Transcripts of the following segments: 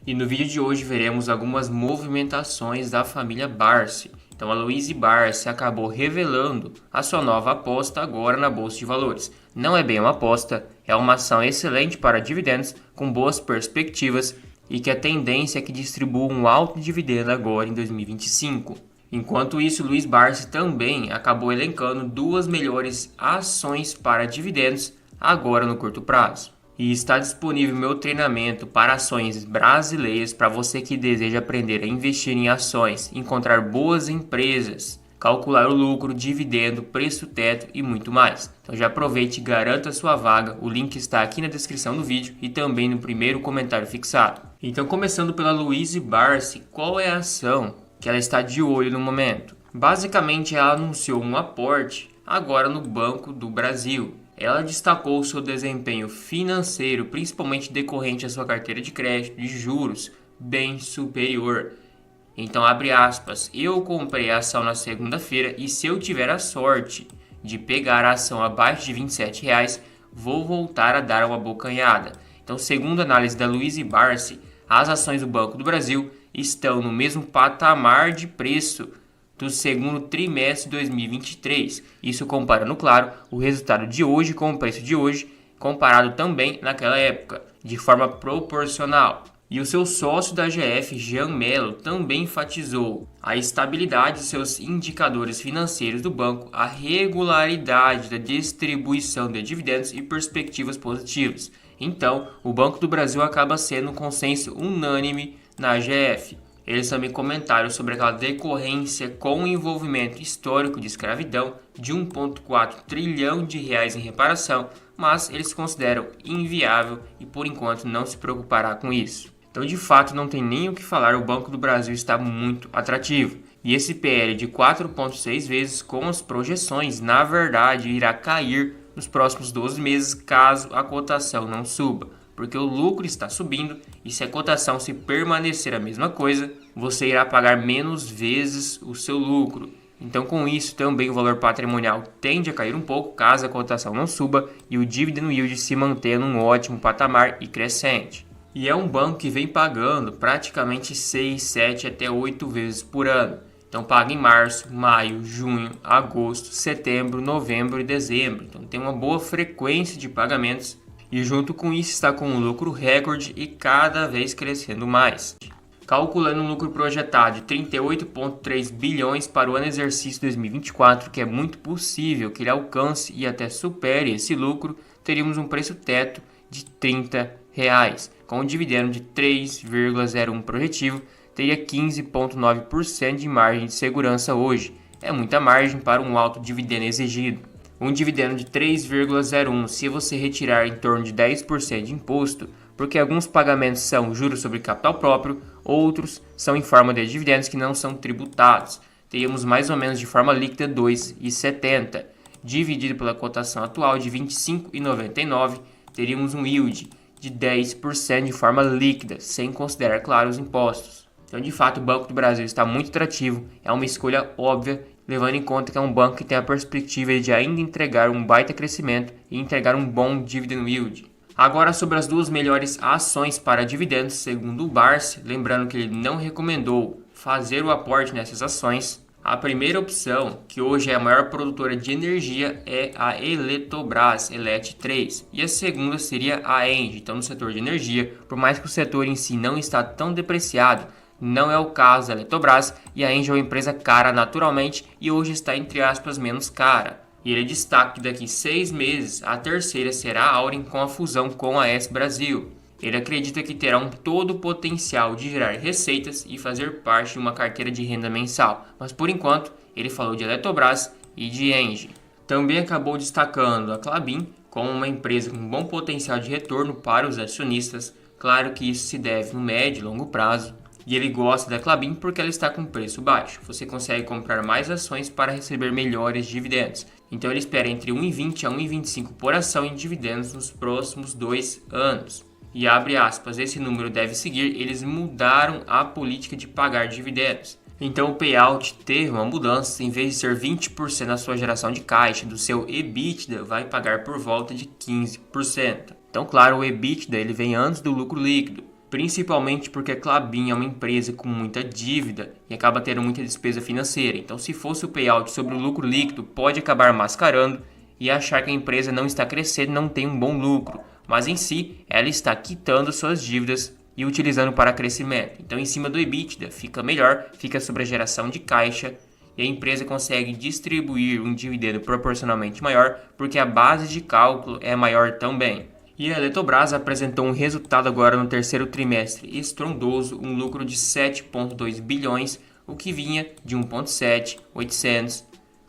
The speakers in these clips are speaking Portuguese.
E no vídeo de hoje veremos algumas movimentações da família Barsi. Então a Louise Barsi acabou revelando a sua nova aposta agora na Bolsa de Valores. Não é bem uma aposta, é uma ação excelente para dividendos, com boas perspectivas e que a tendência é que distribua um alto dividendo agora em 2025. Enquanto isso, Luiz Barsi também acabou elencando duas melhores ações para dividendos agora no curto prazo. E está disponível meu treinamento para ações brasileiras para você que deseja aprender a investir em ações, encontrar boas empresas, calcular o lucro, dividendo, preço teto e muito mais. Então já aproveite e garanta sua vaga, o link está aqui na descrição do vídeo e também no primeiro comentário fixado. Então começando pela Louise Barsi, qual é a ação que ela está de olho no momento? Basicamente ela anunciou um aporte agora no Banco do Brasil. Ela destacou seu desempenho financeiro, principalmente decorrente à sua carteira de crédito de juros, bem superior. Então, abre aspas, eu comprei a ação na segunda-feira e se eu tiver a sorte de pegar a ação abaixo de R$ 27, vou voltar a dar uma bocanhada. Então, segundo a análise da Louise Barsi, as ações do Banco do Brasil estão no mesmo patamar de preço do segundo trimestre de 2023. Isso comparando, claro, o resultado de hoje com o preço de hoje, comparado também naquela época, de forma proporcional. E o seu sócio da GF, Jean Mello, também enfatizou a estabilidade de seus indicadores financeiros do banco, a regularidade da distribuição de dividendos e perspectivas positivas. Então, o Banco do Brasil acaba sendo um consenso unânime na GF. Eles também comentaram sobre aquela decorrência com o envolvimento histórico de escravidão de 1,4 trilhão de reais em reparação, mas eles consideram inviável e por enquanto não se preocupará com isso. Então de fato não tem nem o que falar, o Banco do Brasil está muito atrativo. E esse PL de 4,6 vezes com as projeções, na verdade, irá cair nos próximos 12 meses caso a cotação não suba. Porque o lucro está subindo e se a cotação se permanecer a mesma coisa, você irá pagar menos vezes o seu lucro. Então com isso também o valor patrimonial tende a cair um pouco caso a cotação não suba e o dividend yield se mantenha num ótimo patamar e crescente. E é um banco que vem pagando praticamente 6, 7 até 8 vezes por ano. Então paga em março, maio, junho, agosto, setembro, novembro e dezembro. Então tem uma boa frequência de pagamentos. E junto com isso está com um lucro recorde e cada vez crescendo mais. Calculando um lucro projetado de 38,3 bilhões para o ano exercício 2024, que é muito possível que ele alcance e até supere esse lucro, teríamos um preço teto de R$ 30, com um dividendo de 3,01 projetivo, teria 15,9% de margem de segurança hoje. É muita margem para um alto dividendo exigido. Um dividendo de 3,01 se você retirar em torno de 10% de imposto, porque alguns pagamentos são juros sobre capital próprio, outros são em forma de dividendos que não são tributados. Teríamos mais ou menos de forma líquida 2,70. Dividido pela cotação atual de 25,99, teríamos um yield de 10% de forma líquida, sem considerar, claro, os impostos. Então, de fato, o Banco do Brasil está muito atrativo, é uma escolha óbvia, levando em conta que é um banco que tem a perspectiva de ainda entregar um baita crescimento e entregar um bom dividend yield. Agora sobre as duas melhores ações para dividendos, segundo o Barsi, lembrando que ele não recomendou fazer o aporte nessas ações. A primeira opção, que hoje é a maior produtora de energia, é a Eletrobras, Elet 3. E a segunda seria a Engie. Então no setor de energia, por mais que o setor em si não está tão depreciado, não é o caso da Eletrobras, e a Engie é uma empresa cara naturalmente e hoje está entre aspas menos cara. E ele destaca que daqui 6 meses a terceira será a Auren com a fusão com a AES Brasil. Ele acredita que terá todo o potencial de gerar receitas e fazer parte de uma carteira de renda mensal, mas por enquanto ele falou de Eletrobras e de Engie. Também acabou destacando a Klabin como uma empresa com bom potencial de retorno para os acionistas, claro que isso se deve no médio e longo prazo. E ele gosta da Klabin porque ela está com preço baixo. Você consegue comprar mais ações para receber melhores dividendos. Então ele espera entre 1,20 a 1,25 por ação em dividendos nos próximos 2 anos. E abre aspas, esse número deve seguir, eles mudaram a política de pagar dividendos. Então o payout teve uma mudança, em vez de ser 20% da sua geração de caixa, do seu EBITDA vai pagar por volta de 15%. Então claro, o EBITDA ele vem antes do lucro líquido. principalmente porque a Klabin é uma empresa com muita dívida e acaba tendo muita despesa financeira. Então, se fosse o payout sobre o lucro líquido, pode acabar mascarando e achar que a empresa não está crescendo, não tem um bom lucro, mas em si ela está quitando suas dívidas e utilizando para crescimento. Então, em cima do EBITDA fica melhor, fica sobre a geração de caixa e a empresa consegue distribuir um dividendo proporcionalmente maior porque a base de cálculo é maior também. E a Eletrobras apresentou um resultado agora no terceiro trimestre estrondoso, um lucro de 7,2 bilhões, o que vinha de 1,7, 800,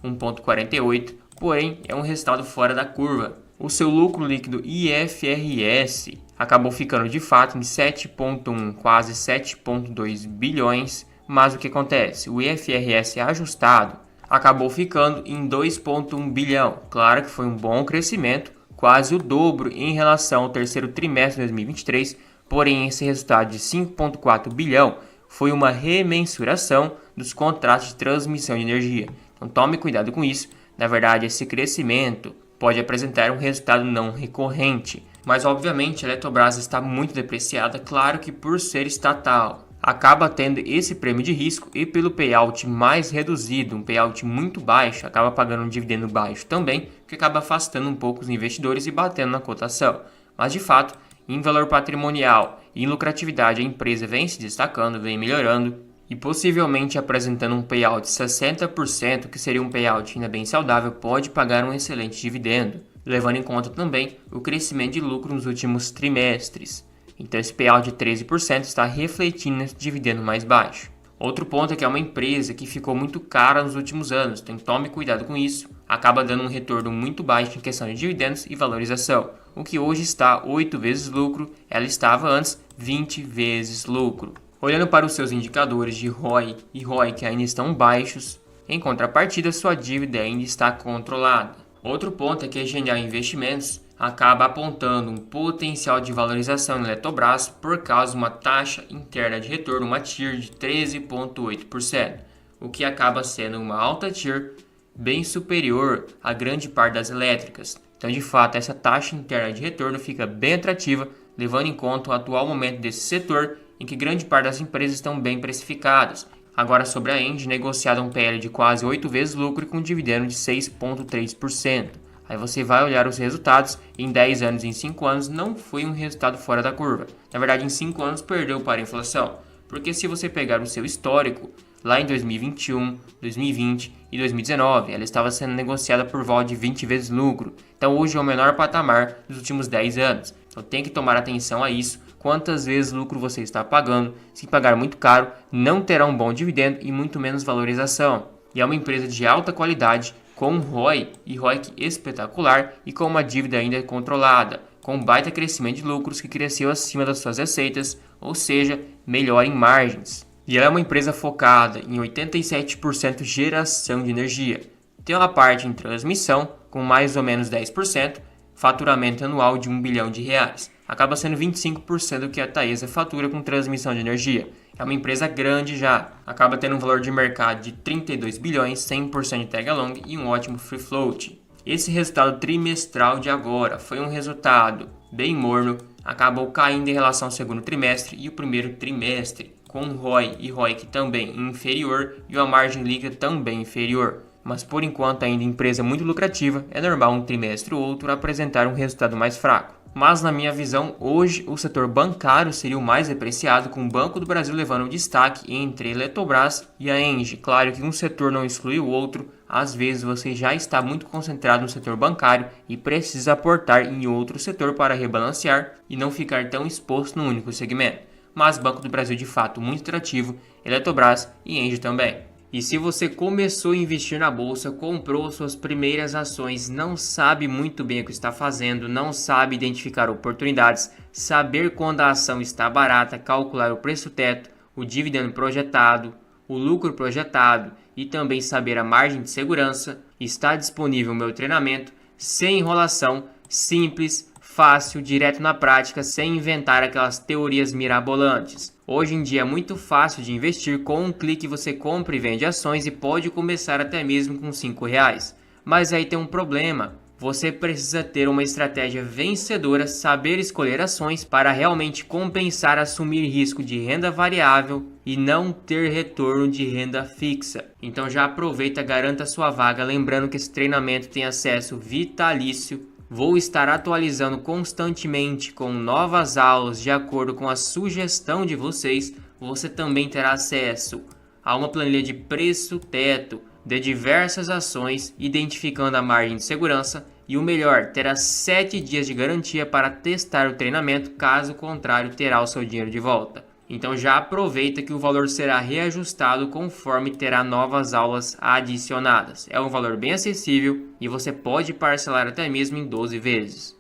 1,48, porém é um resultado fora da curva. O seu lucro líquido IFRS acabou ficando de fato em 7,1, quase 7,2 bilhões, mas o que acontece? O IFRS ajustado acabou ficando em 2,1 bilhão. Claro que foi um bom crescimento, quase o dobro em relação ao terceiro trimestre de 2023, porém esse resultado de 5,4 bilhão foi uma remensuração dos contratos de transmissão de energia. Então tome cuidado com isso, na verdade esse crescimento pode apresentar um resultado não recorrente, mas obviamente a Eletrobras está muito depreciada, claro que por ser estatal. Acaba tendo esse prêmio de risco e pelo payout mais reduzido, um payout muito baixo, acaba pagando um dividendo baixo também, que acaba afastando um pouco os investidores e batendo na cotação. Mas de fato, em valor patrimonial e em lucratividade a empresa vem se destacando, vem melhorando e possivelmente apresentando um payout de 60%, que seria um payout ainda bem saudável, pode pagar um excelente dividendo, levando em conta também o crescimento de lucro nos últimos trimestres. Então esse payout de 13% está refletindo nesse dividendo mais baixo. Outro ponto é que é uma empresa que ficou muito cara nos últimos anos, então tome cuidado com isso. Acaba dando um retorno muito baixo em questão de dividendos e valorização. O que hoje está 8 vezes lucro, ela estava antes 20 vezes lucro. Olhando para os seus indicadores de ROI e ROI que ainda estão baixos, em contrapartida sua dívida ainda está controlada. Outro ponto é que a Genial Investimentos acaba apontando um potencial de valorização na Eletrobras por causa de uma taxa interna de retorno, uma TIR de 13,8%, o que acaba sendo uma alta TIR bem superior à grande parte das elétricas. Então, de fato, essa taxa interna de retorno fica bem atrativa, levando em conta o atual momento desse setor, em que grande parte das empresas estão bem precificadas. Agora, sobre a Engie, negociada um PL de quase 8 vezes lucro e com um dividendo de 6,3%. Aí você vai olhar os resultados, em 10 anos e em 5 anos não foi um resultado fora da curva. Na verdade, em 5 anos perdeu para a inflação. Porque se você pegar o seu histórico, lá em 2021, 2020 e 2019, ela estava sendo negociada por volta de 20 vezes lucro. Então hoje é o menor patamar dos últimos 10 anos. Então tem que tomar atenção a isso. Quantas vezes lucro você está pagando? Se pagar muito caro, não terá um bom dividendo e muito menos valorização. E é uma empresa de alta qualidade, com um ROI e ROIC espetacular e com uma dívida ainda controlada, com um baita crescimento de lucros que cresceu acima das suas receitas, ou seja, melhor em margens. E ela é uma empresa focada em 87% geração de energia. Tem uma parte em transmissão, com mais ou menos 10%, faturamento anual de R$1 bilhão. Acaba sendo 25% do que a Taesa fatura com transmissão de energia. É uma empresa grande já, acaba tendo um valor de mercado de 32 bilhões, 100% de tag along e um ótimo free float. Esse resultado trimestral de agora foi um resultado bem morno, acabou caindo em relação ao segundo trimestre e o primeiro trimestre, com ROI e ROIC também inferior e uma margem líquida também inferior. Mas por enquanto ainda empresa muito lucrativa, é normal um trimestre ou outro apresentar um resultado mais fraco. Mas na minha visão, hoje o setor bancário seria o mais depreciado, com o Banco do Brasil levando o destaque entre a Eletrobras e a Engie. Claro que um setor não exclui o outro, às vezes você já está muito concentrado no setor bancário e precisa aportar em outro setor para rebalancear e não ficar tão exposto no único segmento. Mas Banco do Brasil de fato muito atrativo, Eletrobras e Engie também. E se você começou a investir na bolsa, comprou suas primeiras ações, não sabe muito bem o que está fazendo, não sabe identificar oportunidades, saber quando a ação está barata, calcular o preço teto, o dividendo projetado, o lucro projetado e também saber a margem de segurança, está disponível o meu treinamento sem enrolação, simples, fácil, direto na prática, sem inventar aquelas teorias mirabolantes. Hoje em dia é muito fácil de investir, com um clique você compra e vende ações e pode começar até mesmo com R$5. Mas aí tem um problema, você precisa ter uma estratégia vencedora, saber escolher ações para realmente compensar assumir risco de renda variável e não ter retorno de renda fixa. Então já aproveita, garanta sua vaga, lembrando que esse treinamento tem acesso vitalício. Vou estar atualizando constantemente com novas aulas de acordo com a sugestão de vocês. Você também terá acesso a uma planilha de preço teto de diversas ações, identificando a margem de segurança, e o melhor, terá 7 dias de garantia para testar o treinamento, caso contrário terá o seu dinheiro de volta. Então já aproveita que o valor será reajustado conforme terá novas aulas adicionadas. É um valor bem acessível e você pode parcelar até mesmo em 12 vezes.